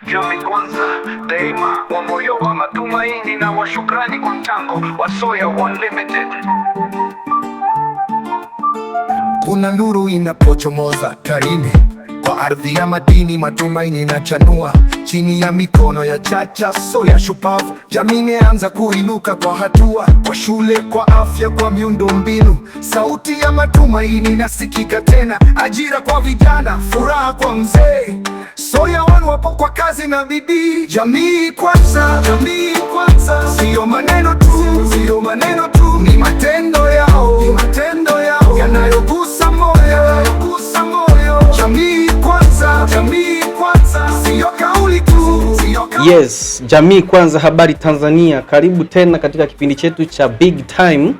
Jamii kwanza daima, wa moyo wa matumaini na wa shukrani kwa mchango wa Soya One Limited. Kuna nuru inapochomoza Tarime, kwa ardhi ya madini matumaini na chanua. Chini ya mikono ya Chacha Soya shupavu, jamii imeanza kuinuka kwa hatua. Kwa shule, kwa afya, kwa miundo mbinu, sauti ya matumaini nasikika tena. Ajira kwa vijana, furaha kwa mzee, Soya One wapo kwa kazi na bidii. Jamii kwanza, jamii kwanza, sio maneno tu, sio maneno tu, ni matendo yao, ni matendo yao yanayogusa moyo, yanayogusa moyo. Jamii kwanza, jamii kwanza, sio kauli tu, sio kauli. Yes, jamii kwanza, habari Tanzania. Karibu tena katika kipindi chetu cha Big Time.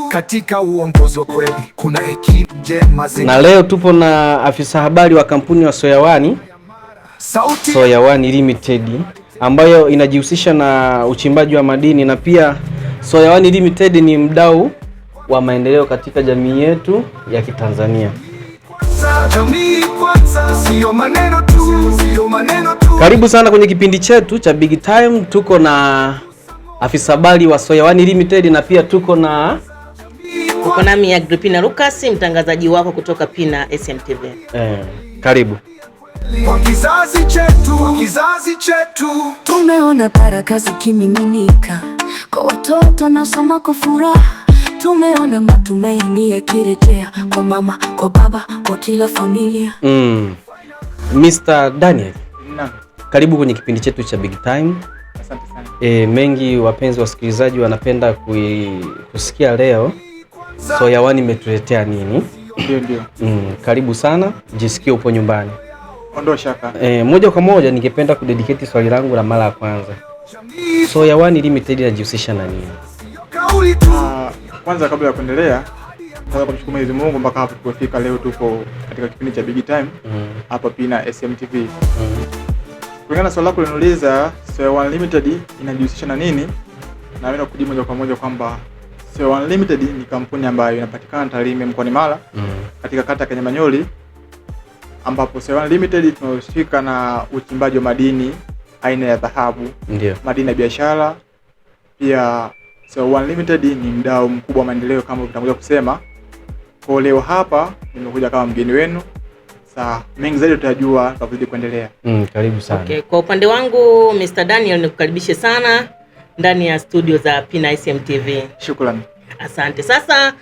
Katika uongozi kweli kuna hekima njema, na leo tupo na afisa habari wa kampuni ya Soya One, Soya One Limited, ambayo inajihusisha na uchimbaji wa madini, na pia Soya One Limited ni mdau wa maendeleo katika jamii yetu ya Kitanzania. Karibu sana kwenye kipindi chetu cha Big Time. Tuko na afisa habari wa Soya One Limited, na pia tuko na nami Agripina Lucas, mtangazaji wako kutoka Pina SMTV. Karibu. Kwa kizazi chetu, kwa kizazi chetu, tumeona baraka zikimiminika kwa watoto na soma kwa furaha. Tumeona matumaini yakirejea kwa mama, kwa baba, kwa kila familia. Mr. Daniel, karibu kwenye kipindi chetu cha Big Time. Asante sana. Mengi wapenzi wasikilizaji wanapenda kusikia leo Soya One imetuletea nini? Ndio. Karibu sana, jisikie upo nyumbani. Ondoa shaka. Moja kwa moja ningependa kudedicate swali langu la mara ya kwanza. Soya One Limited inajihusisha na nini? Kwanza kabla ya kuendelea, nataka kumshukuru Mwenyezi Mungu mpaka hapa tulipofika leo. Tuko katika kipindi cha Big Time hapa Pina SMTV. Kulingana na swali lako linauliza Soya One Limited inajihusisha na nini, na mimi nakujibu moja kwa moja kwamba Soya One Limited ni kampuni ambayo inapatikana Tarime mkoani Mara, katika kata ya Kanyamanyoli, ambapo Soya One Limited tunahusika na uchimbaji wa madini aina ya dhahabu, madini ya biashara. Pia Soya One Limited ni mdau mkubwa wa maendeleo kama ulitangulia kusema. Kwa leo hapa nimekuja kama mgeni wenu. Sasa mengi zaidi tutajua tutazidi kuendelea. Karibu sana. Okay, kwa upande wangu Mr. Daniel nikukaribishe sana ndani ya studio za Pina SMTV. Shukrani. Asante. Sasa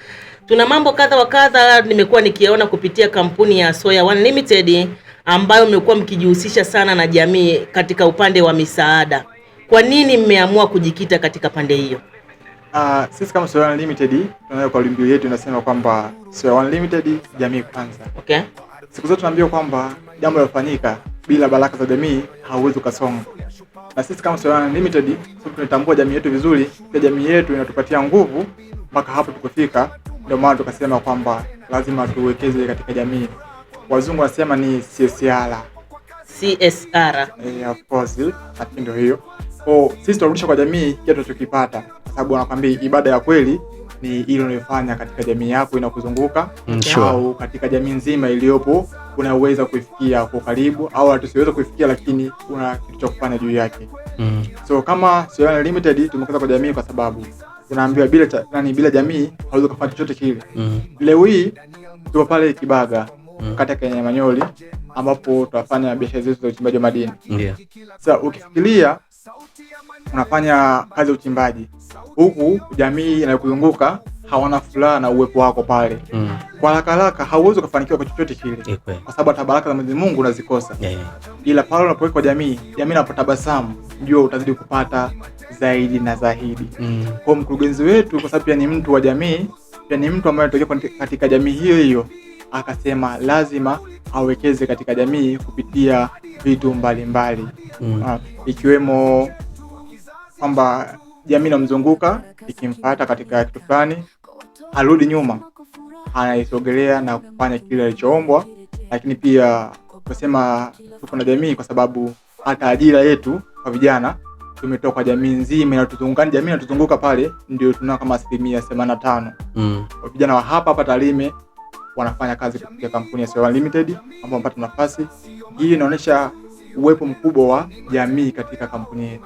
tuna mambo kadha wa kadha nimekuwa nikiona kupitia kampuni ya Soya One Limited, ambayo mmekuwa mkijihusisha sana na jamii katika upande wa misaada. Kwa nini mmeamua kujikita katika pande hiyo? Sisi kama Soya One Limited tunayo kauli mbiu yetu inasema kwamba Soya One Limited jamii kwanza. Okay. Siku zote tunaambiwa kwamba jambo linafanyika bila baraka za jamii hauwezi kusonga. Na sisi kama Soya One Limited sisi tunatambua jamii yetu vizuri, na jamii yetu inatupatia nguvu mpaka hapo tukufika. Ndio maana tukasema kwamba lazima tuwekeze katika jamii. Wazungu wanasema ni CSR. Of course, ndio hiyo. Kwa sisi tunarudisha kwa jamii kitu tunachokipata, kwa sababu wanakuambia ibada ya kweli ni ile unayofanya katika jamii yako inakuzunguka, au katika jamii nzima iliyopo unaweza kuifikia kwa karibu, au tusiweza kuifikia lakini una kitu cha kufanya juu yake. So kama Soya One Limited tumekuza kwa jamii kwa sababu tunaambiwa bila jamii hauwezi kufanya chochote kile. Leo hii tuko pale Kibaga katika Kanyamanyoli, ambapo tunafanya biashara zetu za uchimbaji wa madini. Sasa ukifikiria unafanya kazi ya uchimbaji huku jamii inayokuzunguka hawana furaha na uwepo wako pale, kwa haraka hauwezi kufanikiwa kwa chochote kile, kwa sababu hata baraka za Mwenyezi Mungu unazikosa. Ila pale unapoweka kwa jamii inapotabasamu, ndio utazidi kupata zaidi na zaidi. Kwa mkurugenzi wetu, kwa sababu pia ni mtu wa jamii, pia ni mtu ambaye anatokea katika jamii hiyo, akasema lazima awekeze katika jamii kupitia vitu mbalimbali, ikiwemo kwamba jamii inamzunguka ikimfuata katika kitu fulani, arudi nyuma, anaisogelea na kufanya kile alichoombwa. Lakini pia kusema tuko na jamii kwa sababu hata ajira yetu kwa vijana tumetoka kwa jamii nzima inatuzunguka. Jamii inatuzunguka pale ndio tunao kama 85%. Kwa vijana wa hapa Tarime wanafanya kazi katika kampuni ya Soya One Limited, ambao wamepata nafasi. Hii inaonyesha uwepo mkubwa wa jamii katika kampuni yetu.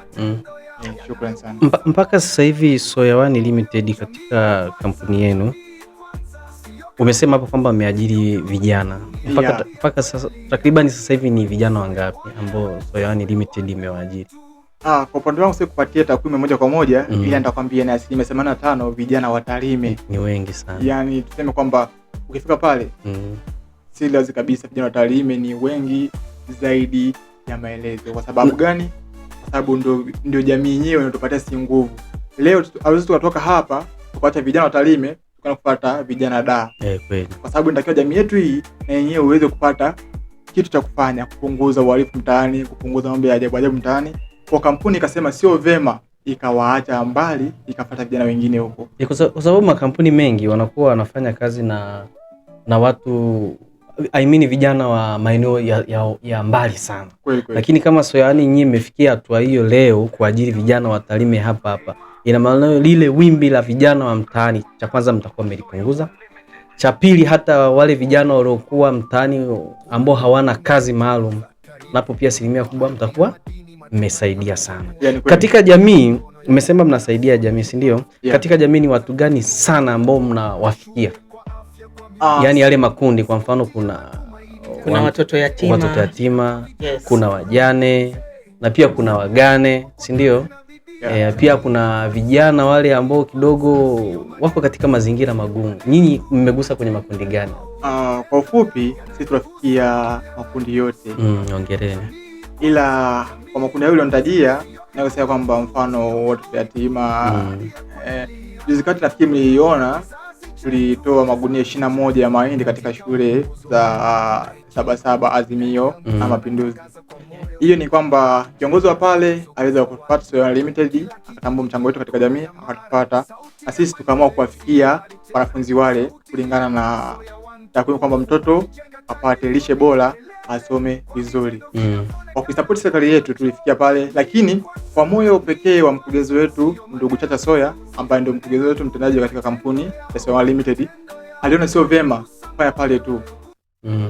Shukrani sana. Mpaka sasa hivi Soya One Limited katika kampuni yenu umesema hapo kwamba ameajiri vijana mpaka sasa, takriban sasa hivi ni vijana wangapi ambao Soya One Limited imewaajiri? Kwa upande wangu sikupatia takwimu moja kwa moja, ila nitakwambia ni 85% vijana wa Tarime. Ni wengi sana. Yaani tuseme kwamba ukifika pale si lazima kabisa, vijana wa Tarime ni wengi zaidi ya maelezo. Kwa sababu gani? Kwa sababu ndio jamii yenyewe inatupatia si nguvu. Leo hawezi tukatoka hapa tukaacha vijana wa Tarime tukaenda kupata vijana da. Kweli. Kwa sababu inatakiwa jamii yetu hii na yenyewe uweze kupata kitu cha kufanya, kupunguza uhalifu mtaani, kupunguza mambo ya ajabu ajabu mtaani. Kwa kampuni ikasema sio vema ikawaacha mbali ikafuata vijana wengine huko. Kwa sababu makampuni mengi wanakuwa wanafanya kazi na watu vijana wa maeneo ya mbali sana. Kweli. Lakini kama Soya One nyinyi imefikia hatua hiyo leo kuajiri vijana wa Tarime hapa, ina maana lile wimbi la vijana wa mtaani, cha kwanza mtakuwa mmelipunguza. Cha pili, hata wale vijana waliokuwa mtaani ambao hawana kazi maalum, napo pia asilimia kubwa mtakuwa mmesaidia sana. Katika jamii, mmesema mnasaidia jamii, si ndio? Katika jamii ni watu gani sana ambao mnawafikia? Yaani yale makundi, kwa mfano kuna watoto yatima, yes. Kuna wajane na pia kuna wagane, si ndio? Pia kuna vijana wale ambao kidogo wako katika mazingira magumu. Nyinyi mmegusa kwenye makundi gani? Kwa ufupi sisi tunafikia makundi yote. Hongereni. Ila kwa makundi hayo nitajia na kusema kwamba mfano watoto yatima, juzi kati nafikiri mliona tulitoa magunia 21 ya mahindi katika shule za Sabasaba, Azimio na Mapinduzi. Hiyo ni kwamba kiongozi wa pale aliweza kupata Soya One Limited, akatambua mchango wetu katika jamii, akatupata na sisi tukaamua kuwafikia wanafunzi wale kulingana na takwimu kwamba mtoto apate lishe bora, asome vizuri. Kwa kuisupport serikali yetu tulifikia pale, lakini kwa moyo pekee wa mkurugenzi wetu ndugu Chacha Soya, ambaye ndio mkurugenzi wetu mtendaji katika kampuni ya Soya One Limited, aliona sio vema kufanya pale tu.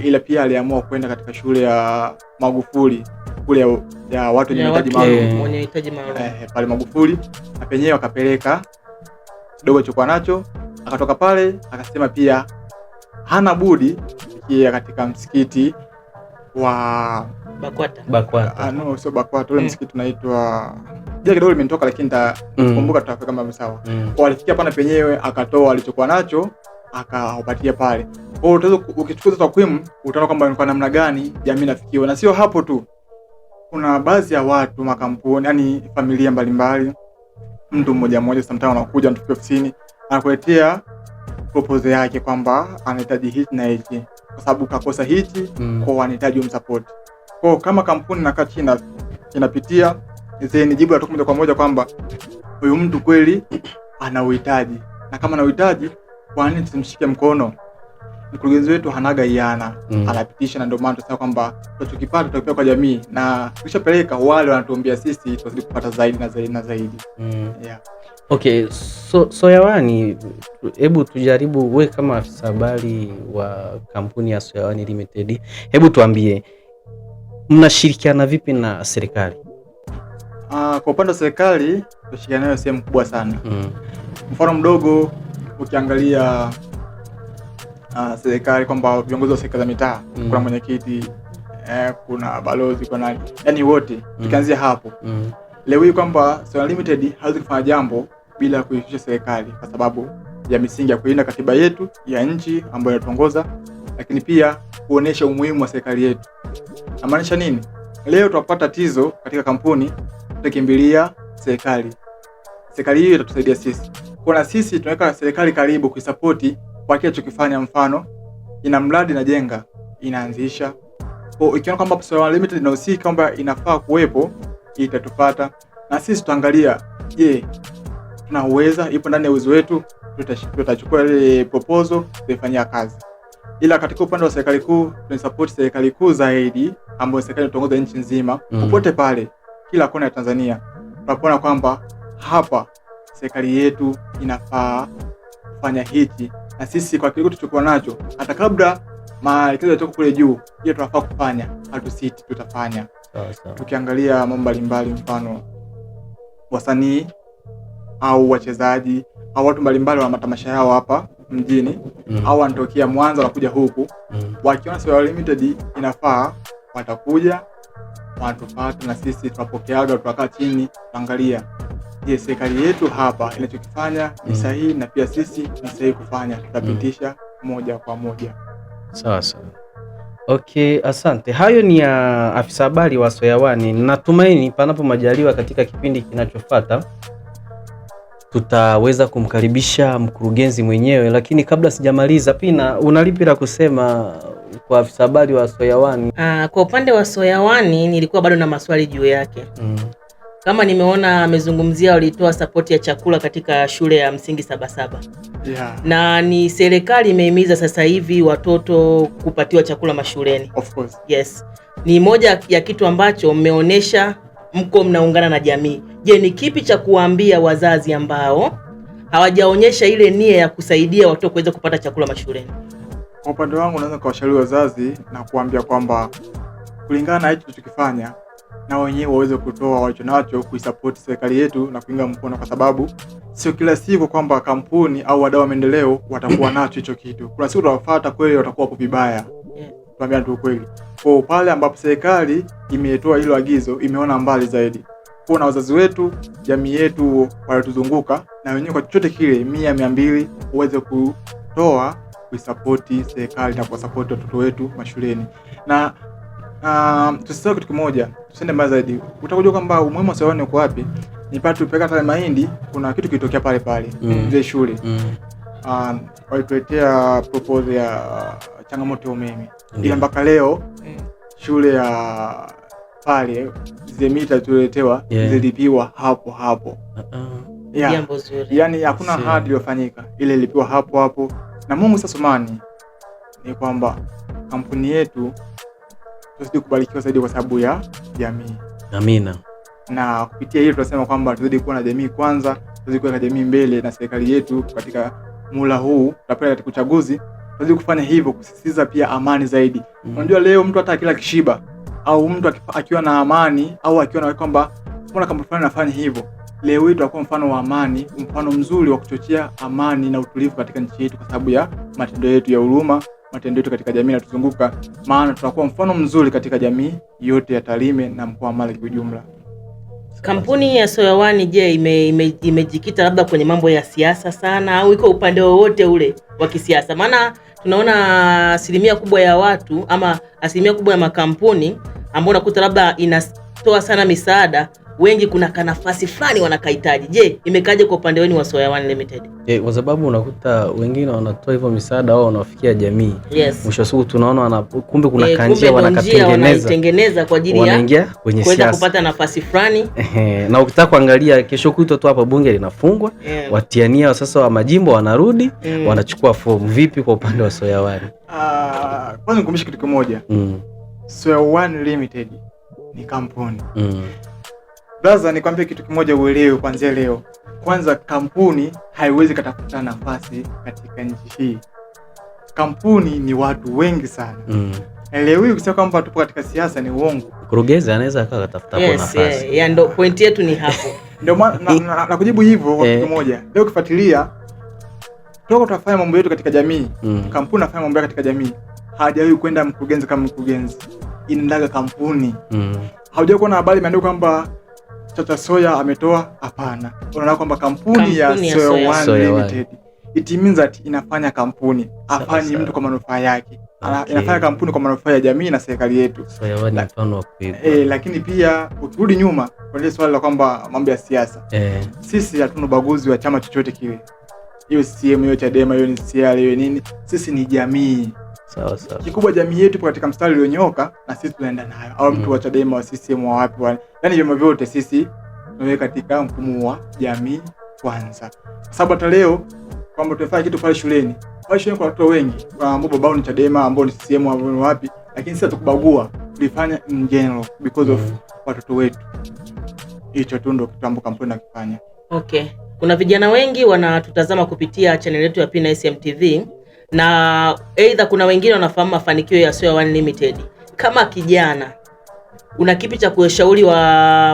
Ila pia aliamua kwenda katika shule ya Magufuli kule ya watu wenye mahitaji maalum. Pale Magufuli na penyewe akapeleka kidogo chukua nacho, akatoka pale akasema pia hana budi kufikia katika msikiti wa Bakwata. No, sio Bakwata, ule msikiti unaitwa jina kidogo limenitoka, lakini nitakumbuka tutafika kama sawa. Kwa alifikia pana penyewe akatoa alichokuwa nacho akawapatia pale. Kwa hiyo utaweza ukichukua takwimu utaona kwamba ni kwa namna gani jamii inafikiwa. Na sio hapo tu, kuna baadhi ya watu, makampuni, yani familia mbalimbali, mtu mmoja sometimes anakuja mtu ofisini anakuletea proposal yake kwamba anahitaji hichi na hichi kwa sababu kakosa hichi, kwa wanahitaji umsupport. Kwa kama kampuni nakaa chini inapitia zeni jibu atoka moja kwa moja kwamba huyu mtu kweli ana uhitaji, na kama ana uhitaji kwa nini tusimshike mkono? Mkurugenzi wetu hanaga iana, anapitisha, na ndio maana tunasema kwamba tunachokipata tutakipa kwa jamii, na tukishapeleka wale wanatuambia sisi tuzidi kupata zaidi na zaidi na zaidi. Okay, Soya One, hebu tujaribu, we kama afisa habari wa kampuni ya Soya One Limited, hebu tuambie mnashirikiana vipi na serikali? Kwa upande wa serikali tunashirikiana nayo sehemu kubwa sana. Mfano mdogo ukiangalia serikali kwamba viongozi wa serikali za mitaa, kuna mwenyekiti, kuna balozi, kuna yani wote tukianzia hapo. Leo hii kwamba Soya One Limited hawezi kufanya jambo bila kuishusha serikali kwa sababu ya misingi ya kulinda katiba yetu ya nchi ambayo inatuongoza, lakini pia kuonesha umuhimu wa serikali yetu. Amaanisha nini? Leo tunapata tatizo katika kampuni, tutakimbilia serikali. Serikali hiyo itatusaidia sisi. Kwa na sisi tunaweka serikali karibu kuisupport kwa kile chokifanya. Mfano, ina mradi na jenga, inaanzisha. Kwa ikiona kwamba Soya One Limited inahusika kwamba inafaa kuwepo, itatupata na sisi tutaangalia, je, tunaweza, ipo ndani ya uwezo wetu, tutachukua ile proposal tuifanyia kazi. Ila katika upande wa serikali kuu tunasupport serikali kuu zaidi, ambayo serikali inatongoza nchi nzima, popote pale, kila kona ya Tanzania. Tunapoona kwamba hapa serikali yetu inafaa kufanya hiki, na sisi kwa kile tulichokuwa nacho, hata kabla maelekezo yatoka kule juu, ile tunafaa kufanya, hatusiti, tutafanya. Sawa. Tukiangalia mambo mbalimbali, mfano wasanii au wachezaji au watu mbalimbali wa matamasha yao hapa mjini au wanatokea Mwanza wanakuja huku, wakiona Soya Limited inafaa, watakuja wanatupata, na sisi tunapokeaga, tunakaa chini tuangalia, je, serikali yetu hapa inachokifanya ni sahihi, na pia sisi ni sahihi kufanya, tutapitisha moja kwa moja. Sawa. Okay, asante. Hayo ni ya afisa habari wa Soya One. Natumaini panapo majaliwa katika kipindi kinachofuata tutaweza kumkaribisha mkurugenzi mwenyewe, lakini kabla sijamaliza, Pina, unalipi la kusema kwa afisa habari wa Soya One? Kwa upande wa Soya One nilikuwa bado na maswali juu yake. Kama nimeona amezungumzia walitoa support ya chakula katika shule ya msingi Sabasaba. Na ni serikali imehimiza sasa hivi watoto kupatiwa chakula mashuleni. Of course. Yes. Ni moja ya kitu ambacho mmeonesha mko mnaungana na jamii. Je, ni kipi cha kuambia wazazi ambao hawajaonyesha ile nia ya kusaidia watoto kuweza kupata chakula mashuleni? Kwa upande wangu naweza kuwashauri wazazi na kuambia kwamba kulingana na hicho tulichokifanya, na wenyewe waweze kutoa walichonacho kuisupport serikali yetu na kuinga mkono, kwa sababu sio kila siku kwamba kampuni au wadau wa maendeleo watakuwa nacho hicho kitu. Kuna siku tutawafuata kweli watakuwa hapo vibaya. Tuambia tu kweli. Kwa pale ambapo serikali imetoa hilo agizo, imeona mbali zaidi. Kwa na wazazi wetu, jamii yetu walituzunguka, na wenyewe kwa chochote kile 100, 200 uweze kutoa kuisupport serikali na kusupport watoto wetu mashuleni. Na tusisahau kitu kimoja, tusende mbali zaidi. Utakujua kwamba umuhimu wa Soya One uko wapi? Ni pale tupeka hata mahindi, kuna kitu kilitokea pale ile shule. Walituletea proposal ya changamoto ya umeme. Ila mpaka leo shule ya pale zile mita tuletewa zilipiwa hapo. Jambo zuri. Yaani hakuna hadi iliyofanyika. Ile ilipiwa hapo. Na Mungu sasa sumani ni kwamba kampuni yetu tuzidi kubarikiwa zaidi kwa sababu ya jamii. Amina. Na kupitia hilo tunasema kwamba tuzidi kuwa na jamii kwanza, tuzidi kuwa na jamii mbele, na serikali yetu katika mula huu tutapeleka katika uchaguzi, tuzidi kufanya hivyo, kusisitiza pia amani zaidi. Unajua leo mtu hata kila kishiba au mtu akiwa na amani au akiwa na kwamba mbona kampuni fulani anafanya hivyo, leo hii tutakuwa mfano wa amani, mfano mzuri wa kuchochea amani na utulivu katika nchi yetu, kwa sababu ya matendo yetu ya huruma, matendo yetu katika jamii inatuzunguka, maana tutakuwa mfano mzuri katika jamii yote ya Tarime na mkoa wa Mara kwa ujumla. Kampuni ya Soya One, je, imejikita labda kwenye mambo ya siasa sana au iko upande wowote ule wa kisiasa? Maana tunaona asilimia kubwa ya watu ama asilimia kubwa ya makampuni ambao unakuta labda inatoa sana misaada, wengi kuna kanafasi fulani wanakahitaji. Je, imekaje kwa upande wenu wa Soya One Limited? Kwa sababu unakuta wengine wanatoa hivyo misaada wao wanafikia jamii. Mwisho siku tunaona kumbe kuna kanjia wanakatengeneza kwa ajili ya wanaingia kwenye siasa kupata nafasi fulani. Na ukitaka kuangalia kesho kutwa tu hapa bunge linafungwa, watiania sasa wa majimbo wanarudi, wanachukua fomu. Vipi kwa upande wa Soya One? Kwanza nikumbushe kitu kimoja. Soya One Limited ni kampuni. Brother, nikwambie kitu kimoja uelewe kuanzia leo. Kwanza, kampuni haiwezi katafuta nafasi katika nchi hii. Kampuni ni watu wengi sana. Leo hii ukisema kwamba tupo katika siasa ni uongo. Mkurugenzi anaweza akatafuta kwa nafasi. Ya ndo point yetu ni hapo. Ndio maana na kujibu hivyo kwa kitu kimoja. Leo ukifuatilia toka tunafanya mambo yetu katika jamii, kampuni inafanya mambo katika jamii. Hajawahi kwenda mkurugenzi kama mkurugenzi. Inaendaga kampuni. Haujawahi kuona habari imeandikwa kwamba Chacha Soya ametoa, hapana. Unaona kwamba kampuni ya Soya One Limited, it means that inafanya kampuni, afanye mtu kwa manufaa yake. Inafanya kampuni kwa manufaa ya jamii na serikali yetu. Soya One ni mfano wa kuigwa. Lakini pia ukirudi nyuma kwa ile swali la kwamba mambo ya siasa. Sisi hatuna ubaguzi wa chama chochote kile. Hiyo CCM, hiyo Chadema, hiyo NCCR, hiyo nini? Sisi ni jamii. Sawa. Kikubwa jamii yetu katika mstari ulionyooka na sisi tunaenda nayo. Au mtu wa Chadema, wa CCM, wa wapi wale. Yaani vyama vyote sisi tunaweka katika mfumo wa jamii kwanza. Kwa sababu hata leo kwamba tunafanya kitu pale shuleni. Pale shuleni kwa watoto wengi, ambao babao ni Chadema, ambao ni CCM, ambao ni wapi, lakini sisi hatukubagua. Tulifanya in general because of watoto wetu. Hicho tu ndio kitu ambacho kampuni inakifanya. Okay. Kuna vijana wengi wanatutazama kupitia channel yetu ya Pina SM TV. Na aidha kuna wengine wanafahamu mafanikio ya Soya One Limited. Kama kijana una kipi cha kuwashauri wa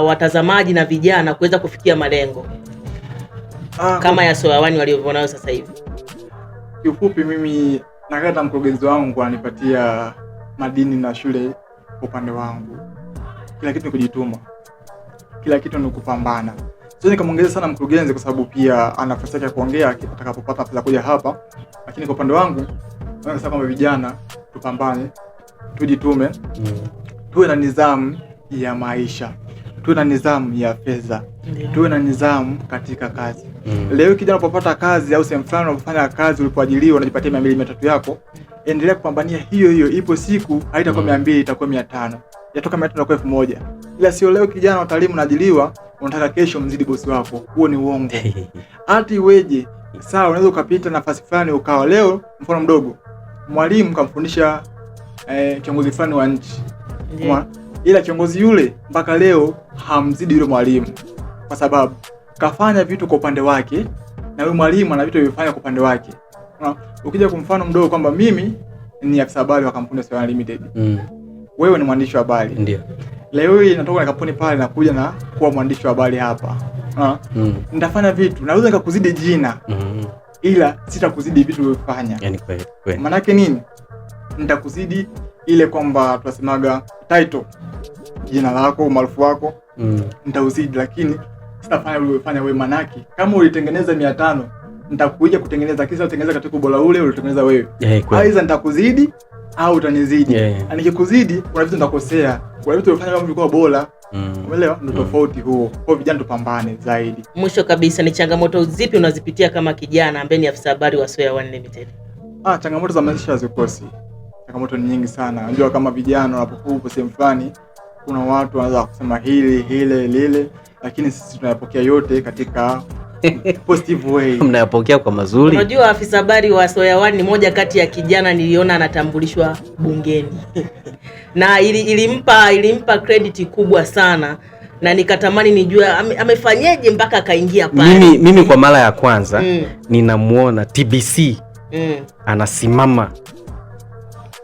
watazamaji na vijana kuweza kufikia malengo kama ya Soya One walivyonayo sasa hivi? Kiufupi, mimi nakata mkurugenzi wangu anipatia madini na shule upande wangu. Kila kitu ni kujituma, kila kitu ni kupambana. Sio nikamwongeza sana mkurugenzi kwa sababu pia ana nafasi ya kuongea atakapopata pesa kuja hapa, lakini kwa upande wangu nasema kama vijana tupambane, tujitume, tuwe na nidhamu ya maisha, tuwe na nidhamu ya fedha, tuwe na nidhamu katika kazi. Leo kijana unapopata kazi au sehemu fulani unapofanya kazi, ulipoajiriwa unajipatia 200 300 yako, endelea kupambania hiyo. Ipo siku haitakuwa 200, itakuwa 500, yatoka 500 itakuwa 1000. Ila sio leo kijana wa taalimu unaajiriwa unataka kesho mzidi bosi wako. Huo ni uongo. Hata iweje, sawa, unaweza ukapita nafasi fulani ukawa leo, mfano mdogo, mwalimu kamfundisha kiongozi fulani wa nchi. Ila kiongozi yule mpaka leo hamzidi yule mwalimu kwa sababu kafanya vitu kwa upande wake na yule mwalimu ana vitu vifanya kwa upande wake. Ukija kwa mfano mdogo kwamba mimi ni afisa habari wa kampuni ya Soya One Limited. Wewe ni mwandishi wa habari. Ndio. Leo hii natoka na kampuni pale na kuja na kuwa mwandishi wa habari hapa. Nitafanya vitu naweza nikakuzidi jina. Ila sitakuzidi vitu ulivyofanya. Yaani kweli. Maana yake nini? Nitakuzidi ile kwamba tunasemaga title, jina lako, umaarufu wako, nitauzidi, lakini sitafanya ulivyofanya wewe. Manaki kama ulitengeneza 500, nitakuja kutengeneza kisa utengeneza katika ubora ule ulitengeneza wewe. Aidha nitakuzidi au utanizidi. Nikikuzidi kuna vitu nitakosea, kuna vitu ulifanya kama vilikuwa bora. Umeelewa? Ndio tofauti huo. Kwa vijana tupambane zaidi. Mwisho kabisa, ni changamoto zipi unazipitia kama kijana ambaye ni afisa habari wa Soya One Limited? Changamoto za maisha hazikosi. Changamoto ni nyingi sana. Unajua kama vijana unapokuwa sehemu fulani, kuna watu wanaanza kusema hili lile, lakini sisi tunayapokea yote katika positive way. Mnayapokea kwa mazuri. Unajua afisa habari wa Soya One ni moja kati ya kijana niliona anatambulishwa bungeni. Na ilimpa credit kubwa sana, na nikatamani nijue amefanyaje mpaka akaingia pale. Mimi kwa mara ya kwanza ninamuona TBC anasimama,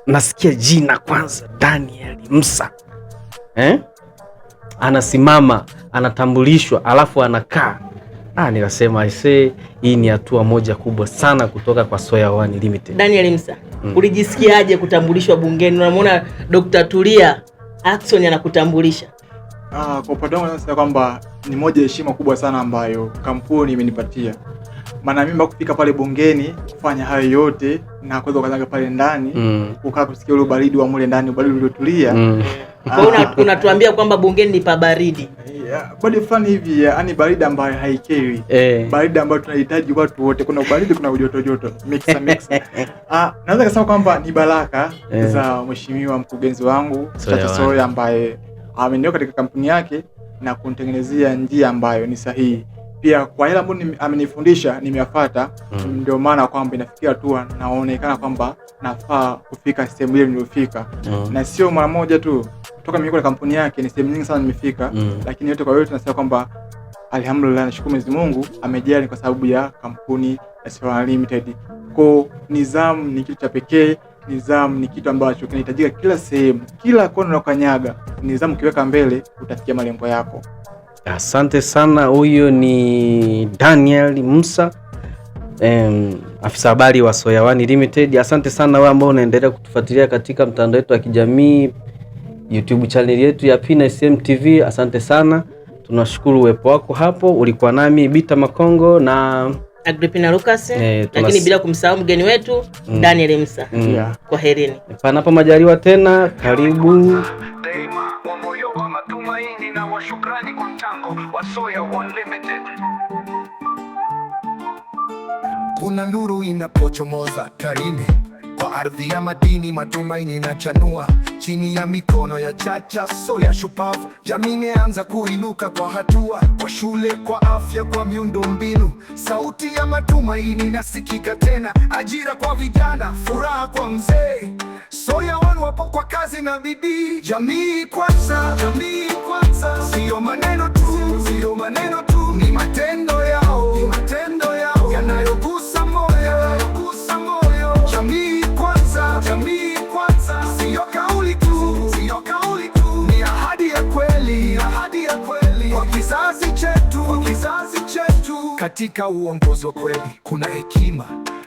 nasikia jina kwanza Daniel Msa. Anasimama, anatambulishwa, alafu anakaa. Nikasema hii ni hatua moja kubwa sana kutoka kwa Soya One Limited. Daniel Msa, ulijisikiaje kutambulishwa bungeni? Unamwona Dr. Tulia Ackson anakutambulisha. Kwa upande wangu nasema kwamba ni moja ya heshima kubwa sana ambayo kampuni imenipatia. Maana mimi kufika pale bungeni kufanya hayo yote na kuweza kukanyaga pale ndani, ukaa kusikia ule baridi wa mule ndani, baridi uliotulia. Unatuambia kwamba bungeni ni pa baridi. Bado fulani hivi, yani baridi ambayo haikeri. Baridi ambayo tunahitaji watu wote. Kuna baridi, kuna joto. Mix. Naweza kusema kwamba ni baraka za mheshimiwa mkurugenzi wangu Soya ambaye ameniweka katika kampuni yake na kunitengenezea njia ambayo ni sahihi. Pia kwa yale ambayo amenifundisha nimeyafuata, ndio maana kwamba inafikia hatua naonekana kwamba nafaa kufika sehemu ile niliyofika. Na sio mara moja tu. Toka mimi kwa kampuni yake ni sehemu nyingi sana nimefika, lakini yote kwa yote nasema kwamba alhamdulillah, nashukuru Mwenyezi Mungu amejali kwa sababu ya kampuni ya Soya One Limited. Kwa nidhamu ni kitu cha pekee, nidhamu ni kitu ambacho kinahitajika kila sehemu, kila kona unakanyaga. Nidhamu kiweka mbele utafikia malengo yako. Asante sana. Huyo ni Daniel Msa, afisa habari wa Soya One Limited. Asante sana wewe ambao unaendelea kutufuatilia katika mtandao wetu wa kijamii, YouTube channel yetu ya PNSM TV. Asante sana. Tunashukuru uwepo wako hapo. Ulikuwa nami Bita Makongo na Agripina Lucas, lakini bila kumsahau mgeni wetu Daniel Msa. Kwaherini. Panapo majaliwa tena, karibu. Daima wa moyo wa matumaini na wa shukrani kwa mchango wa Soya One Limited. Kuna nuru inapochomoza tarini, kwa ardhi ya madini matumaini na chanua. Chini ya mikono ya Chacha Soya shupavu, jamii imeanza kuinuka kwa hatua. Kwa shule, kwa afya, kwa miundo mbinu, sauti ya matumaini nasikika tena. Ajira kwa vijana, furaha kwa mzee. Soya One wapo kwa kazi na bidii. Jamii kwanza, sio maneno tu, ni matendo yao, yanayogusa moyo. Jamii kwanza, sio kauli tu, ni ahadi Katika uongozi wa kweli kuna hekima.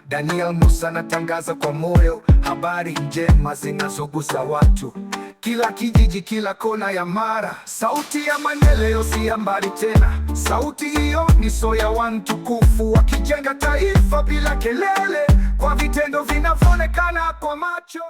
Daniel Musa anatangaza kwa moyo habari njema zinazogusa watu. Kila kijiji, kila kona ya Mara, sauti ya maendeleo si ya mbali tena. Sauti hiyo ni Soya One tukufu, wakijenga taifa bila kelele, kwa vitendo vinavyoonekana kwa macho.